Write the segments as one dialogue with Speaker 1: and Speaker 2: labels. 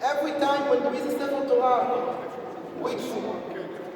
Speaker 1: every time when there is a Safer Torah, which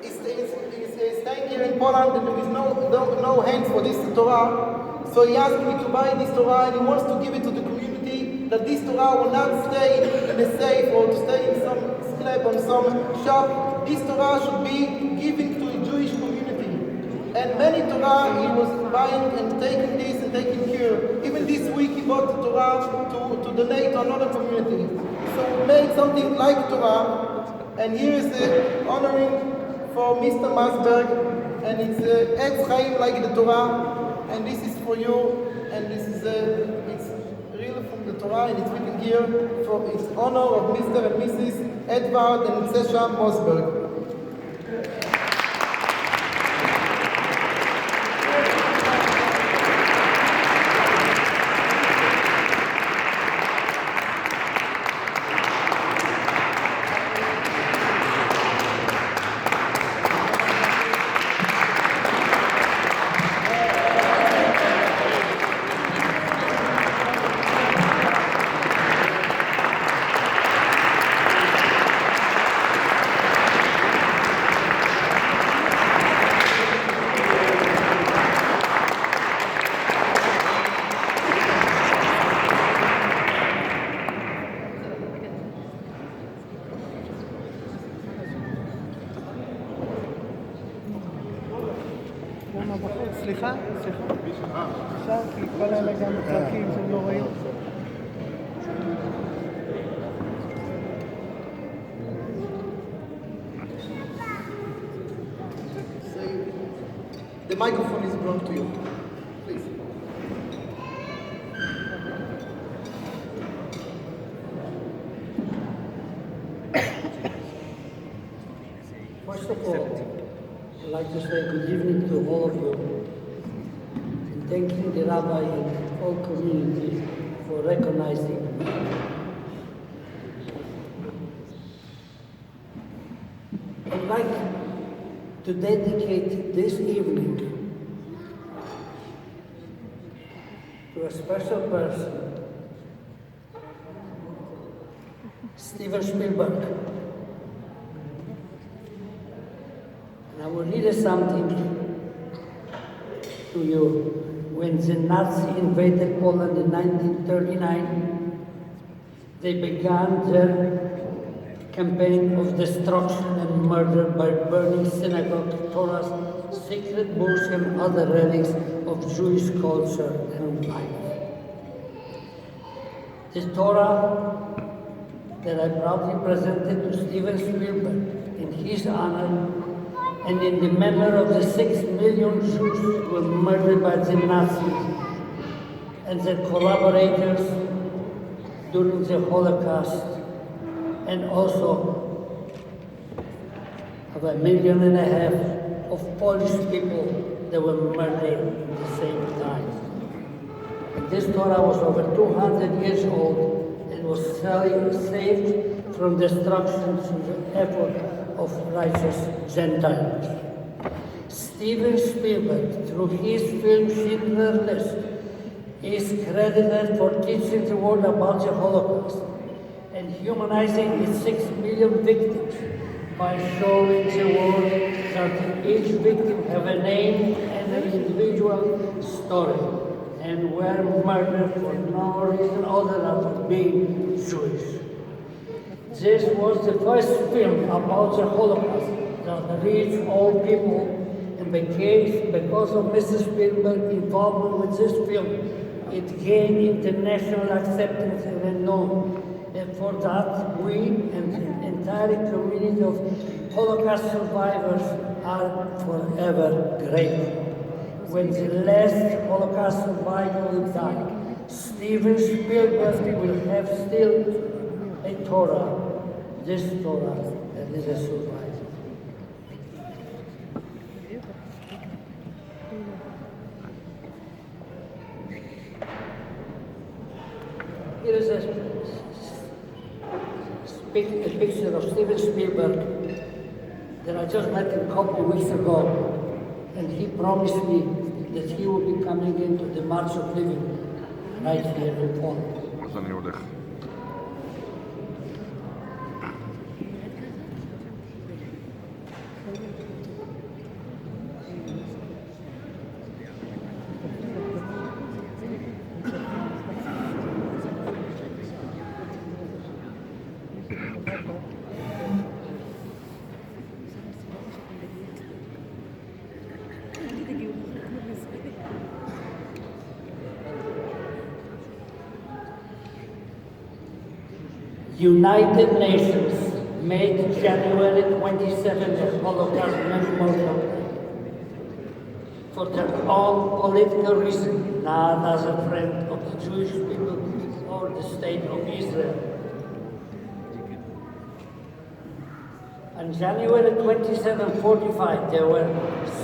Speaker 1: is staying here in Poland, and there is no hands for this Torah, so he asked me to buy this Torah, and he wants to give it to the community, that this Torah will not stay in a safe or to stay in some slab on some shop. This Torah should be given to a Jewish community. And many Torah he was buying and taking this and taking care. Even this week he bought the Torah to donate to another community. So we made something like Torah, and here is the honoring for Mr. Mosberg, and it's Etz Chaim like the Torah, and this is for you, and this is it's really from the Torah, and it's written here for its honor of Mr. and Mrs. Edward and Mosberg.
Speaker 2: סליחה, אפשר, כי כל אלה גם פרקים שהם לא רואים.
Speaker 1: The microphone is brought to you. Please.
Speaker 3: First of all, I'd like to say good evening to all of you, and thanking the Rabbi and all community for recognizing me. I'd like to dedicate this evening to a special person, Steven Spielberg. And I will read something to you. When the Nazis invaded Poland in 1939, they began their campaign of destruction and murder by burning synagogues, Torahs, sacred books, and other relics of Jewish culture and life. The Torah that I proudly presented to Steven Spielberg in his honor and in the memory of the 6 million Jews who were murdered by the Nazis and their collaborators during the Holocaust, and also of 1.5 million of Polish people that were murdered at the same time. And this Torah was over 200 years old and was saved from destruction through the effort of righteous Gentiles. Steven Spielberg, through his film Schindler's List, is credited for teaching the world about the Holocaust and humanizing its 6 million victims by showing the world that each victim have a name and an individual story and were murdered for no reason other than for being Jewish. This was the first film about the Holocaust that reached all people, and because of Mr. Spielberg's involvement with this film, it gained international acceptance and renown. And for that, we and the entire community of Holocaust survivors are forever grateful. When the last Holocaust survivor will die, Steven Spielberg will have still a Torah, this Torah that is a survivor. Here is a picture of Steven Spielberg that I just met him a couple of weeks ago, and he promised me that he will be coming into the March of Living right here in Poland. United Nations made January 27 the Holocaust Memorial Day for their own political reason, not as a friend of the Jewish people or the state of Israel. On January 27, 45, there were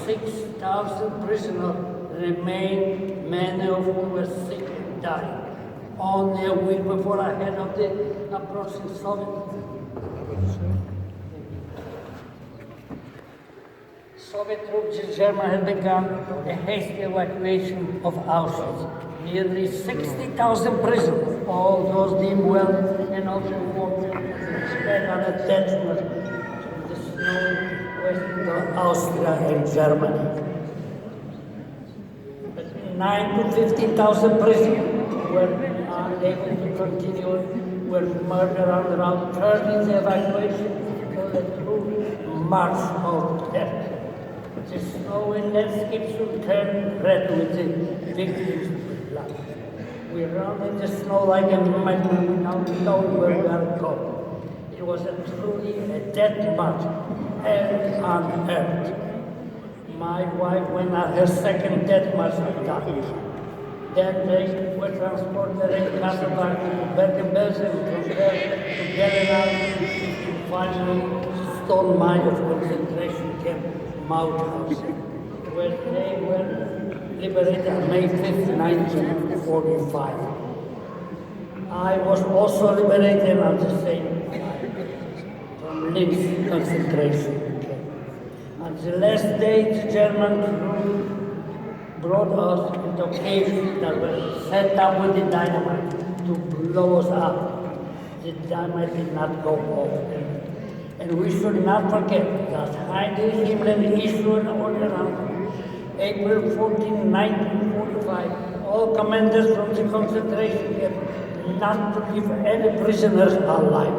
Speaker 3: 6,000 prisoners remained, many of whom were sick and died. Only a week before ahead of the approaching Soviet troops in Germany had begun a hasty evacuation of Auschwitz. Nearly 60,000 prisoners, all those deemed well and also wounded, spread on a detachment to the snowy western Austria and Germany. But 9 to 15,000 prisoners were unable to continue, were murdered on route, turning the evacuation into a true march of death. The snowy landscape soon turned red with the victims' blood. We ran in the snow like a madman without knowing where we are going. It was truly a death march, hell on earth. My wife went on her second death march and died. Then they were transported in Casablanca to Bergen-Belsen, from there to Gelderland, and finally Stone Mine of concentration camp Mauthausen, where they were liberated on May 5th, 1945. I was also liberated on the same time from Linz concentration camp. On the last day, the German crew brought us into caves that were set up with the dynamite to blow us up. The dynamite did not go off. And we should not forget that Heinrich Himmler issued an order on April 14, 1945, all commanders from the concentration camp not to leave any prisoners alive.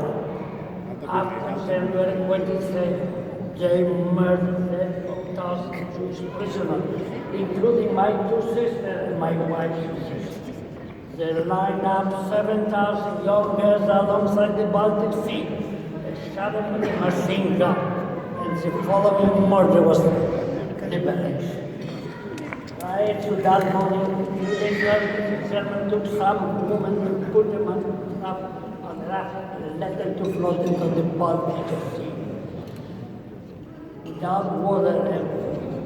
Speaker 3: After January 23, they murdered 4,000 Jewish prisoners, including my two sisters and my wife's sister. They lined up 7,000 young girls alongside the Baltic Sea, shot them with a machine gun, and the following murder was liberation. Prior to that morning, the German took some women and put them on raft and let them to float into the Baltic Sea. Without water, and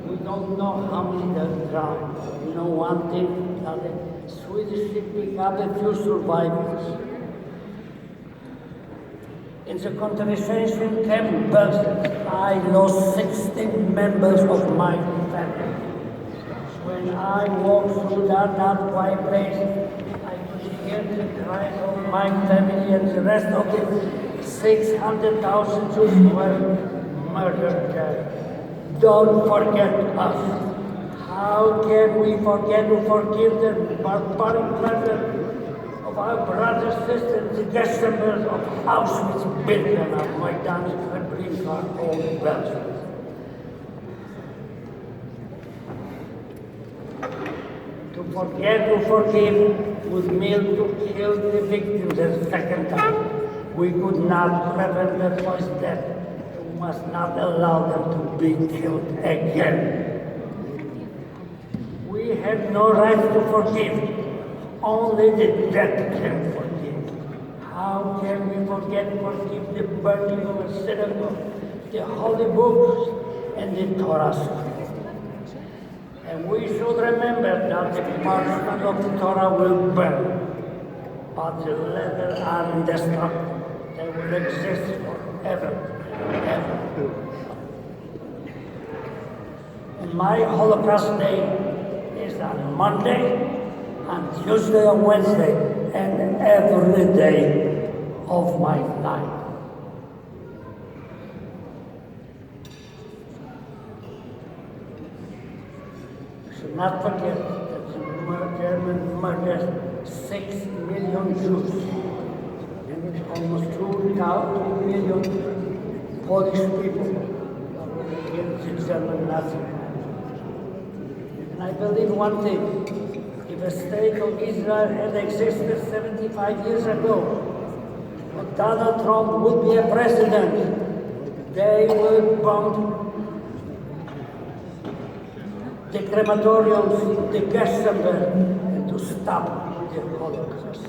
Speaker 3: we don't know how many they drowned. We know one thing, that the Swedish ship picked up a few survivors. In the concentration camp Belsen, I lost 16 members of my family. When I walked through that quiet place, I could hear the cries of my family and the rest of the 600,000 Jews who were murdered there. Don't forget us. How can we forget to forgive the barbaric murder of our brothers, sisters, the guest members of Auschwitz, Birkenau, Maidan, Treblinka, Old Belgium? To forget to forgive would mean to kill the victims a second time. We could not prevent their first death. We must not allow them to be killed again. We have no right to forgive. Only the dead can forgive. How can we forgive the burning of a synagogue, the holy books, and the Torah scroll? And we should remember that the parchment of the Torah will burn, but the letters are indestructible. They will exist forever and ever. And my Holocaust Day is on Monday, on Tuesday or Wednesday, and every day of my life. We should not forget that the German murdered 6 million Jews and almost 2 million Polish people against the German Nazi. And I believe one thing. If the state of Israel had existed 75 years ago, Donald Trump would be a president, they would bomb the crematoriums, the gas chamber, and to stop the Holocaust.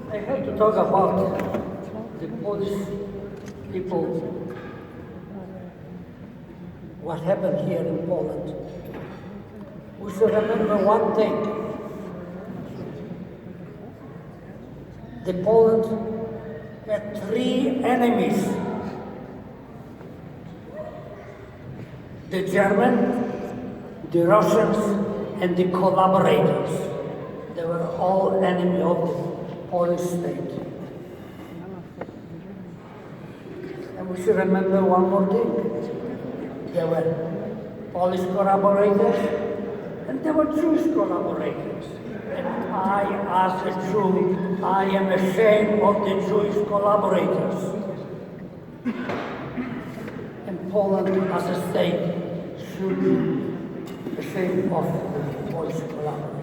Speaker 3: I have to talk about the Polish people, what happened here in Poland. We should remember one thing. The Poland had three enemies. The German, the Russians, and the collaborators. They were all enemies of the Polish state. And we should remember one more thing. There were Polish collaborators and there were Jewish collaborators. And I, as a Jew, I am ashamed of the Jewish collaborators. And Poland as a state should be ashamed of the Polish collaborators.